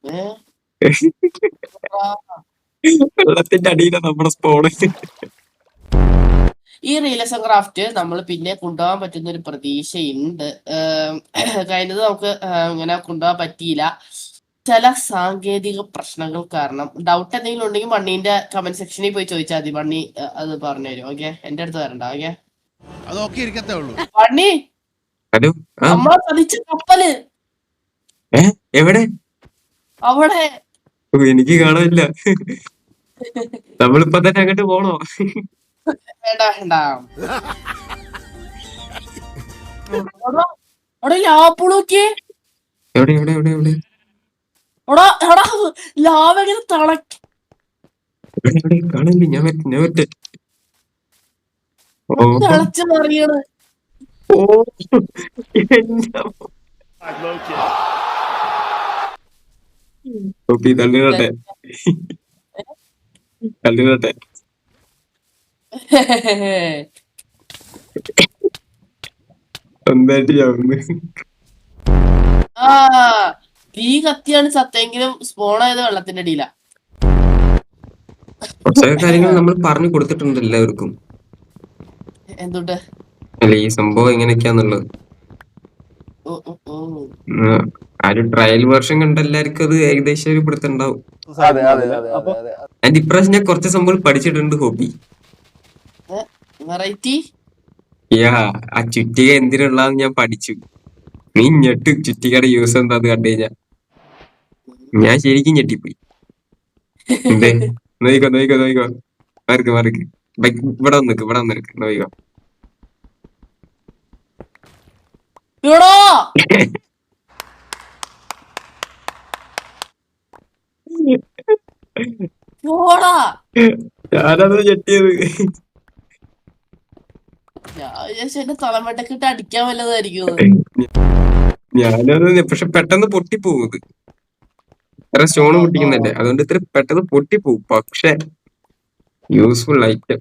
ഏ വെള്ളത്തിന്റെ അടിയിലാണ് നമ്മുടെ സ്പോണ്. ഈ റിയലിസം ക്രാഫ്റ്റ് നമ്മൾ പിന്നെ കൊണ്ടുപോകാൻ പറ്റുന്ന ഒരു പ്രതീക്ഷയുണ്ട്. കഴിഞ്ഞത് നമുക്ക് ഇങ്ങനെ കൊണ്ടുപോകാൻ പറ്റിയില്ല. ചില സാങ്കേതിക പ്രശ്നങ്ങൾ കാരണം. ഡൗട്ട് എന്തെങ്കിലും ഉണ്ടെങ്കിൽ മണ്ണീന്റെ കമന്റ് സെക്ഷനിൽ പോയി ചോദിച്ചാൽ മതി. മണ്ണി അത് പറഞ്ഞുതരും. ഓക്കെ, എന്റെ അടുത്ത് വരണ്ട. ഓക്കെ മണ്ണി, ഹലോ. നമ്മളെ ചതിച്ച കപ്പല് എവിടെ? അവിടെ. എനിക്ക് കാണാനില്ല. നമ്മളിപ്പോ തന്നെ അങ്ങോട്ട് പോണോ? വേണ്ട വേണ്ട. അവിടെ ലാപ്പിളോക്കെ എവിടെ എവിടെ എവിടെ എവിടെ എടാ എടാ ലാവ എങ്ങനെ തിളക്കി. എവിടെ എവിടെ കാണില്ല. ഞാൻ വരട്ടെ. തിളച്ചെന്നറിയണ്. ഓ തള്ളിടട്ടെ തള്ളിടട്ടെ. സ്വന്തമായിട്ട് ചാവുന്നു. ആ തീ കത്തിയാണ് സത്തെങ്കിലും സ്പോണായത് വെള്ളത്തിന്റെ അടിയില. കുറച്ചൊക്കെ കാര്യങ്ങൾ നമ്മൾ പറഞ്ഞു കൊടുത്തിട്ടുണ്ട് എല്ലാവർക്കും. എന്തുണ്ട്? അല്ല, ഈ സംഭവം എങ്ങനെയൊക്കെയാന്നുള്ളത്. ആ ഒരു ട്രയൽ വേർഷൻ കണ്ട എല്ലാവർക്കും അത് ഏകദേശം ഒരു പിടുത്തുണ്ടാവും. അതിന്റെ ഇപ്രാവശ്യം ഞാൻ കുറച്ച് സംഭവം പഠിച്ചിട്ടുണ്ട്. Hobby variety. ആ ചുറ്റിക എന്തിനുള്ളതെന്ന് ഞാൻ പഠിച്ചു. നീ ഞെട്ട്. ചുറ്റികയുടെ യൂസ് എന്താന്ന് കണ്ടു കഴിഞ്ഞാ ഞാൻ ശരിക്കും ഞെട്ടിപ്പോയി. എന്തേ? നോയിക്കോ നോയിക്കോ നോയിക്കോ. മാർക്ക് ഇവിടെ വന്നിക്ക് നോയിക്കോ. ഞാനത് ഞെട്ടിയത്. എന്റെ തലമുട്ടക്കിട്ട് അടിക്കാൻ വല്ലതായിരിക്കും. ഞാനത് പക്ഷെ പെട്ടെന്ന് പൊട്ടിപ്പോകുന്നത്. ഇത്ര സ്റ്റോൺ പൊട്ടിക്കുന്നല്ലേ, അതുകൊണ്ട് ഇത്ര പെട്ടെന്ന് പൊട്ടിപ്പോവും. പക്ഷെ യൂസ്ഫുൾ ഐറ്റം.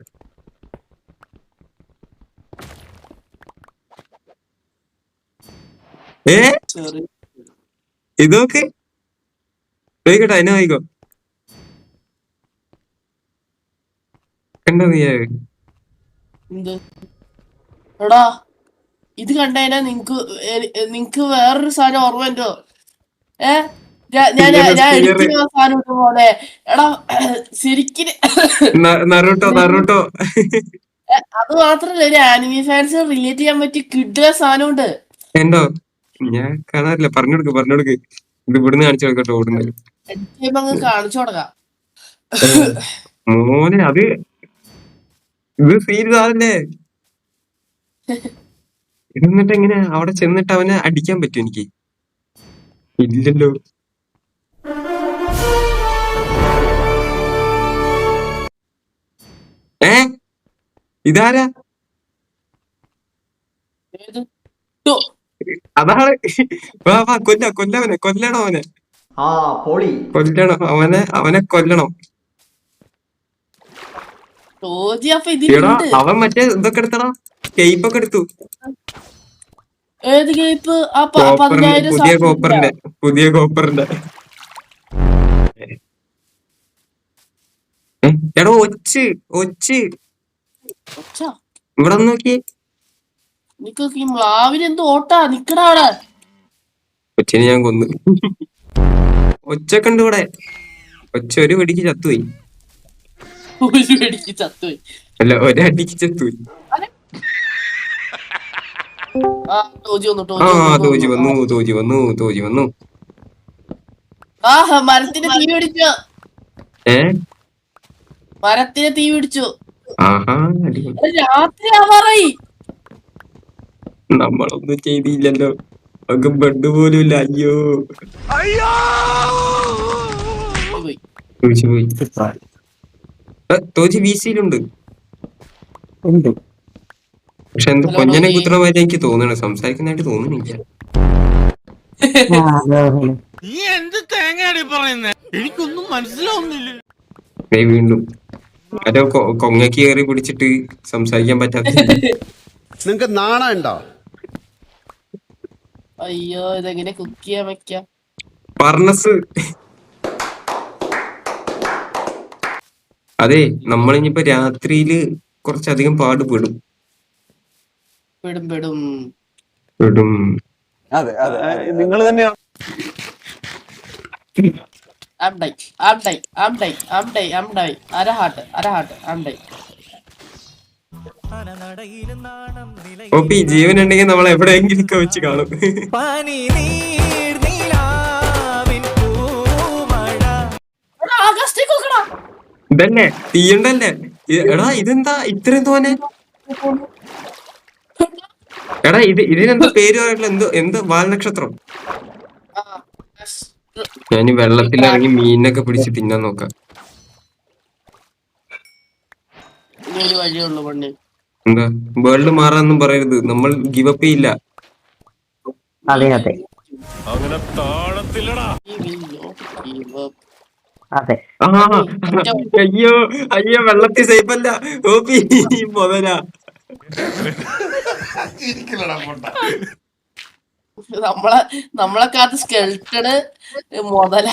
ഇതൊക്കെ നോയിക്കോട്ടെ. അതിനെ നോയിക്കോ. കണ്ടോ നീ? എടാ ഇത് കണ്ടതിനാ നിങ്ങക്ക് വേറൊരു സാധനം ഓർമ്മയുണ്ടോ? ഞാൻ എടുക്കുന്ന സാധനം പോലെ. എടാ ശരിക്കും നറൂട്ടോ അത് മാത്രല്ല, ഒരു ആനിമി ഫാൻസ് റിലേറ്റ് ചെയ്യാൻ പറ്റിയ കിഡ്ഡ സാധനമുണ്ട്. എന്തോ? ഞാൻ കാണാറില്ല. പറഞ്ഞുകൊടുക്ക്. ഇത് ഇവിടുന്ന് കാണിച്ചു കൊടുക്കട്ടെ. ഓടുന്നത് കാണിച്ചു കൊടുക്കാം മോനെ. അത് ഇത് സീരിയസ് ആണല്ലേ. എന്നിട്ട് എങ്ങനെ അവിടെ ചെന്നിട്ട് അവനെ അടിക്കാൻ പറ്റും? എനിക്ക് ഇല്ലല്ലോ. ഇതാരാ? അതാണ്. കൊല്ലണം അവനെ. കൊല്ലണം. അവൻ മറ്റേ ഇതൊക്കെ എടുത്തടാ. കേപ്പൊക്കെ എടുത്തു. പുതിയ കോപ്പറിന്റെ എടോ ഒച്ച് ഇവിടെ നോക്കിയേ. ഒച്ചിനെ ഞാൻ കൊന്നു. ഒച്ചൊക്കെ ഉണ്ട് ഇവിടെ. ഒച്ച ഒരു വെടിക്ക് ചത്തുപോയി. അല്ല, ഒരടിക്ക് ചത്തുപോയി. തോജി വന്നു. മരത്തിന് തീ പിടിച്ചു. രാത്രി ആവാറായി. നമ്മളൊന്നും ചെയ്തില്ലല്ലോ. നമുക്ക് ബെഡ് പോലും ഇല്ല. പോയി. തോജി വീസിയിലുണ്ട്. പക്ഷെ എന്തോ കൊഞ്ഞനെ കുത്തണമായിട്ട് എനിക്ക് തോന്നണ. സംസാരിക്കുന്നതായിട്ട് തോന്നുന്നില്ല. എനിക്കൊന്നും മനസ്സിലാവുന്നില്ല. വീണ്ടും ആരോ കൊങ്ങക്ക് കയറി പിടിച്ചിട്ട് സംസാരിക്കാൻ പറ്റാത്ത. നിങ്ങക്ക് നാണുണ്ടോ? അയ്യോ, ഇതെങ്ങനെ കുക്ക് ചെയ്യാൻ വെക്കാം? ഫർണസ് അതെ, നമ്മളിനിപ്പോ രാത്രിയില് കുറച്ചധികം പാടുപെടും. പെടും പെടും. പെടും. അതെ അതെ നിങ്ങൾ തന്നെയാണ്. I'm dying. I'm dying. I'm dying. I'm dying. I'm dying. അരഹാട്ട്. I'm dying. ഓപ്പി ജീവൻ ഉണ്ടെങ്കിൽ നമ്മൾ എവിടെയെങ്കിലും ഒക്കെ വെച്ച് കാണും. എടാ, ആകാശത്തേക്ക് നോക്കടാ. ഇതല്ലേ തീയുണ്ടല്ലേ? എടാ ഇതെന്താ ഇത്രയും തോനെ? എടാ ഇതിനെന്താ പേര് പറയല്ലോ? എന്ത് വാൽനക്ഷത്രം? ആ, yes. ഞാൻ വെള്ളത്തിലിറങ്ങി മീനൊക്കെ പിടിച്ച് തിന്നാൻ നോക്കാം. ഇനി ഒരു വഴിയുള്ളൂ പണി. എന്താ വേൾഡ് മാറാന്നും പറയരുത്, നമ്മൾ ഗിവ് അപ്പ് ചെയ്യില്ല. അതെ അതെ അങ്ങനെ താളത്തിലടാ. We will not give up. അതെ. ആ അയ്യോ അയ്യോ, വെള്ളത്തിൽ സേഫ് അല്ല ഓപ്പി, മുതലാ. നമ്മളെ കാത്ത് സ്കെൽട്ടണ് മുതല.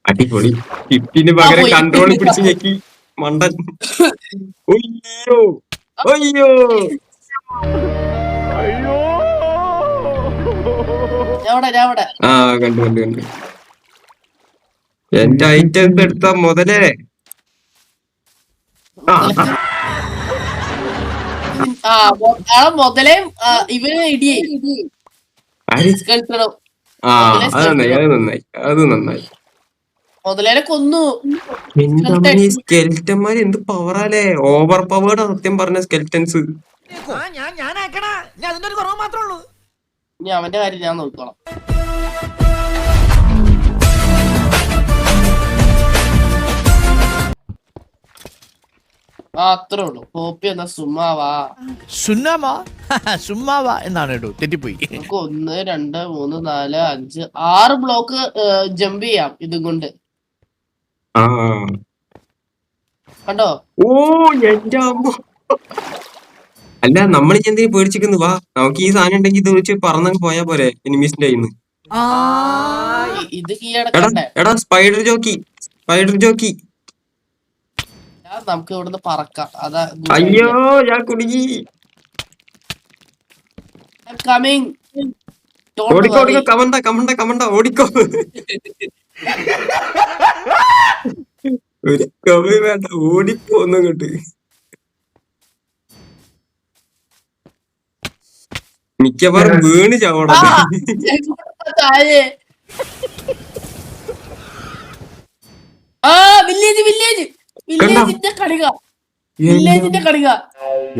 അടിപൊളി. കിറ്റിന് പകരം കൺട്രോൾ പിടിച്ച് ഞെക്കി മണ്ടൻ. അയ്യോ അയ്യോ. ഞാൻ അവിടെ ആ കണ്ടു. എന്റെ ഐറ്റംസ് എടുത്ത മുതലേ. മുതലേ ഇവന് ഇടിയേ സ്കെൽട്ടണോ. അത് നന്നായി. മുതലേനെ കൊന്നു. സ്കെൽറ്റന്മാര് എന്ത് പവറാലേ, ഓവർ പവേർഡ് സത്യം പറഞ്ഞ സ്കെൽറ്റൻസ്. ഇനി അവന്റെ കാര്യം ഞാൻ നോക്കണം. അത്രേ ഉള്ളൂ. കോപ്പി എന്നാ സുമ്മാവാ സുമ്മാവാ എന്നാണ് കേട്ടോ, തെറ്റിപ്പോയി. നമുക്ക് 1 2 3 4 5 6 ബ്ലോക്ക് ജമ്പ് ചെയ്യാം ഇതും കൊണ്ട്. ആ കണ്ടോ? ഓ എന്റെ അമ്മ. അല്ല നമ്മൾ എന്തിനു പേടിച്ചിരിക്കുന്നു? വാ, നമുക്ക് ഈ സാധനം ഉണ്ടെങ്കിൽ ഇത് വെച്ച് പറന്നങ്ങ് പോയാ പോരെ എനിമീസിന്റെ കയ്യിൽ നിന്ന്. ഇത് കീഴടക്കണ്ടേ? എടാ സ്പൈഡർ ജോക്കി. നമുക്ക് ഇവിടുന്ന് പറക്കാം. അതാ അയ്യോ ഞാൻ കുടുങ്ങി. കമ്മിങ്. ഓടിക്കോ കമണ്ട ഓടിക്കോ. ഒരു കവി വേണ്ട, ഓടിപ്പോന്നും കിട്ട്. മിക്കവാറും വീണ് ചാവണം. വില്ലേജിന്റെ കണിക.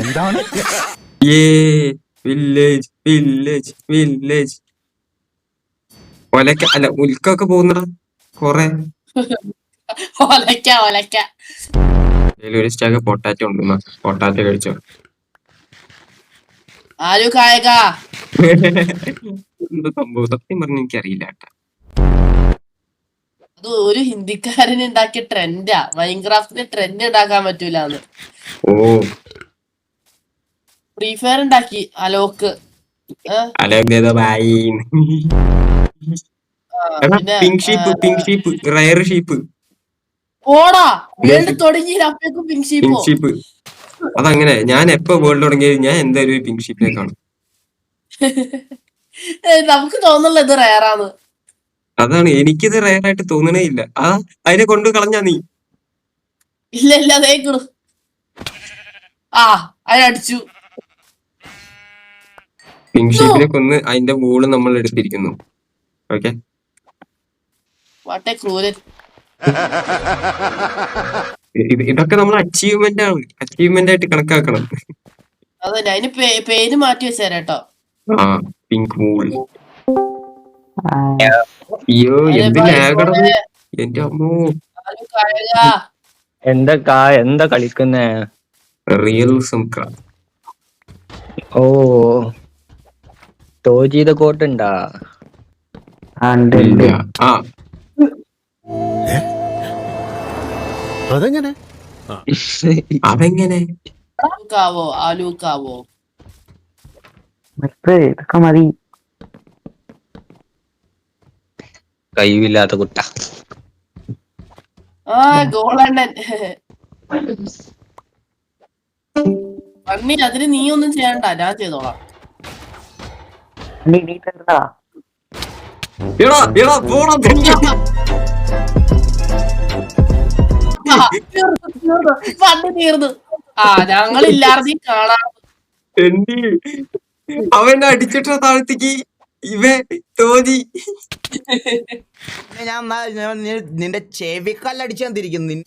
എന്താണ് വില്ലേജ് ഒലക്ക അല്ല ഉൽക്കൊക്കെ പോകുന്നടാ കൊറേ. ഒലക്ക. ഒരു സ്റ്റാക്ക് പൊട്ടാറ്റോ ഉണ്ട്, പൊട്ടാറ്റോ കഴിച്ചോ. ആരു കായക. എന്ത് സംഭവം സത്യം പറഞ്ഞ എനിക്കറിയില്ല കേട്ടാ. അത് ഒരു ഹിന്ദിക്കാരൻ ഉണ്ടാക്കിയ ട്രെൻഡാ. മൈൻക്രാഫ്റ്റിന് ട്രെൻഡ് ഉണ്ടാക്കാൻ പറ്റൂലെന്ന് ഓ ഫ്രീ ഫയർ ഉണ്ടാക്കി. Alok pink sheep rare sheep. ഓടാ വേൾഡ് തുടങ്ങി അപ്പേക്കും പിങ്ക് ഷീപ്പ്. അതങ്ങനെ ഞാൻ എപ്പോ വേൾഡ് തുടങ്ങിയത് ഞാൻ എന്തായാലും ഒരു പിങ്ക് ഷീപ്പിനെ കാണും. നമുക്ക് തോന്നുന്നില്ല ഇത് റയറാന്ന്. അതാണ് എനിക്കിത് റയറായിട്ട് തോന്നണേ ഇല്ല. അതിനെ കൊണ്ട് കളഞ്ഞാ നീ. ഇല്ല അതേക്കണു. അതിനടിച്ചു. പിങ്ക് ഷീപ്പിനെ കൊന്ന് അതിന്റെ വൂള് നമ്മൾ എടുത്തിരിക്കുന്നു. ഓക്കെ, വാട്ടെ ക്രൂരൻ. ഇതൊക്കെ നമ്മൾ അച്ചീവ്മെന്റ് ആയിട്ട് കണക്കാക്കണം. അതെ, അതിന് പേര് മാറ്റി വെച്ചേരാട്ടോ. ആ പിങ്ക് വൂൾ. അയ്യോ എന്ത് ലാഗടത് എന്റെ അമ്മോ. എന്താ കളിക്കുന്നേ? റിയലിസം. ഓ തോജീത കോട്ടുണ്ടാ? അതെങ്ങനെ അതെങ്ങനെ? ആലൂക്കാവോ ഇതൊക്കെ മതി. കഴിവില്ലാത്ത കുട്ട. ഗോളണ്ണൻ. പന്നി അതിന് നീ ഒന്നും ചെയ്യണ്ട, ഞാൻ ചെയ്തോളാം. നീ കണ്ടാ എടാ എടാ പോടാ തെണ്ടി. പന്നി തീർന്നു. ഞങ്ങളില്ലാതെ കാണാൻ തെണ്ടി. അവനെ അടിച്ചിട്ട താഴത്തേക്ക് ഇവ തോന്നി. നിന്റെ ചെവിക്കല്ലടിച്ചു തന്നിരിക്കുന്നു.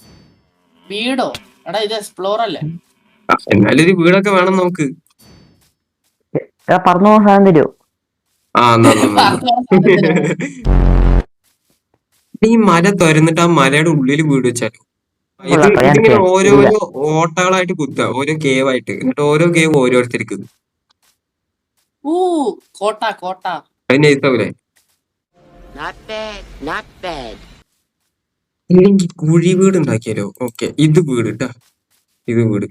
വീടോ? എടാ ഇത് എക്സ്പ്ലോർ അല്ലേ? എന്നാലും ഒരു വീടൊക്കെ വേണം നമുക്ക്. പറന്നു പോകാൻ സാധനം തരുമോ? ആ എന്നാ ഈ മല തുരന്നിട്ട് ആ മലയുടെ ഉള്ളിൽ വീട് വെച്ചാലോ? ഇതിങ്ങനെ ഓരോരോ ഓട്ടകളായിട്ട് കുത്തുക, ഓരോ കേവ് ആയിട്ട്. എന്നിട്ട് ഓരോ കേവ് ഓരോരുത്തർക്ക്. കോട്ട കോട്ട അത് നൈസാവൂലേ? ഇല്ലെങ്കിൽ കുഴി വീട് ഉണ്ടാക്കിയാലോ? ഓക്കെ, ഇത് വീട് കേട്ടാ, ഇത് വീട്.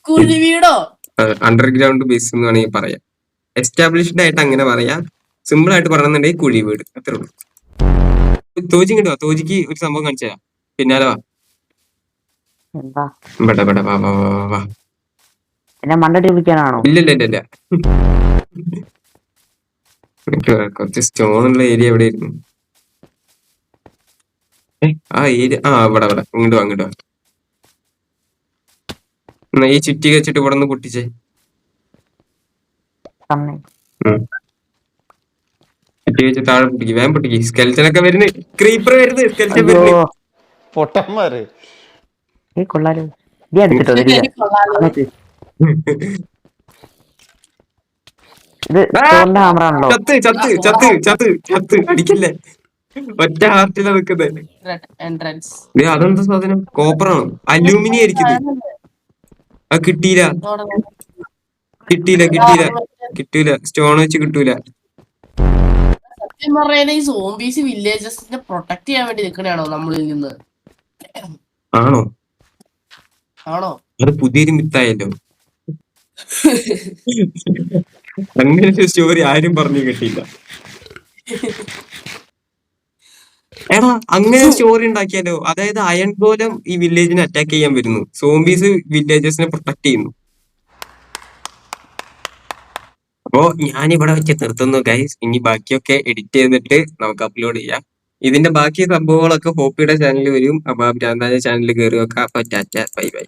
കുഴി വീടോ? അണ്ടർഗ്രൗണ്ട് ബേസ് എന്ന് വേണമെങ്കിൽ പറയാം. എസ്റ്റാബ്ലിഷ്ഡ് ആയിട്ട് അങ്ങനെ പറയാം. സിമ്പിൾ ആയിട്ട് പറയണമെന്നുണ്ടെങ്കിൽ കുഴി വീട്, അത്രേ ഉള്ളൂ. തോജി കിട്ടുക, തോജിക്ക് ഒരു സംഭവം കാണിച്ചാ പിന്നാലെ വാ. ബട ബട വാ വാ വാ വാ. മണ്ടടി വിളിക്കാനാണോ? ഇല്ല ഇല്ല ഇല്ല ഇല്ല. കുറച്ച് സ്റ്റോൺ ഉള്ള ഏരിയ എവിടെ ആയിരുന്നു? ആ ഏരിയ ഇവിടെ ഇവിടെ ഇങ്ങോട്ട് വാ ഇങ്ങോട്ട് വാ. എന്നാ ഈ ചുറ്റി വെച്ചിട്ട് ഇവിടെ നിന്ന് പൊട്ടിച്ചേ. ചുറ്റി വെച്ച് താഴെ പൊട്ടിക്ക്, വേഗം പൊട്ടിക്ക്. സ്കെൽറ്റനൊക്കെ വരുന്നു, ക്രീപ്പർ വരുന്നു, സ്കെൽറ്റൻ വരുന്നു. പൊട്ടന്മാര് കൊള്ളാലോ. നീ അടിച്ചിട്ടോ? ഇത് സ്റ്റോണിന്റെ ഹാമറാണല്ലോ. ചത്ത് ചത്ത് ചത്ത് ചത്ത് ചത്ത് അടിക്കല്ലേ, ഒറ്റ ഹാർട്ടിലാ നിക്കുന്നത്. എൻട്രൻസ്. അതെന്താ സാധനം? കോപ്പറാണോ? അലൂമിനിയം ആയിരിക്കും. അത് കിട്ടിയില്ല കിട്ടിയില്ല കിട്ടിയില്ല കിട്ടൂല. സ്റ്റോൺ വെച്ച് കിട്ടൂല. സത്യം പറഞ്ഞാൽ ഈ സോംബീസ് വില്ലേജസിനെ പ്രൊട്ടക്ട് ചെയ്യാൻ വേണ്ടി നിൽക്കണാണോ നമ്മളിൽ നിന്ന്? ആണോ? ആണോ? അത് പുതിയൊരു മിത്തായല്ലോ. അങ്ങനെ ഒരു സ്റ്റോറി ആരും പറഞ്ഞു കിട്ടിയില്ല. എടാ അങ്ങനെ സ്റ്റോറി ഉണ്ടാക്കിയാലോ? അതായത് അയൺ ഗോലം ഈ വില്ലേജിനെ അറ്റാക്ക് ചെയ്യാൻ വരുന്നു, സോംബീസ് വില്ലേജസിനെ പ്രൊട്ടക്ട് ചെയ്യുന്നു. അപ്പോ ഞാനിവിടെ വെച്ച് നിർത്തുന്നു ഗൈസ്. ഇനി ബാക്കിയൊക്കെ എഡിറ്റ് ചെയ്തിട്ട് നമുക്ക് അപ്ലോഡ് ചെയ്യാം. ഇതിന്റെ ബാക്കി സംഭവങ്ങളൊക്കെ ഹോപ്പിയുടെ ചാനലിൽ വരും. അപ്പൊ ഭ്രാന്താന്റെ ചാനലിൽ കയറി വെക്കാം. അപ്പൊ ടാറ്റ ബൈ ബൈ.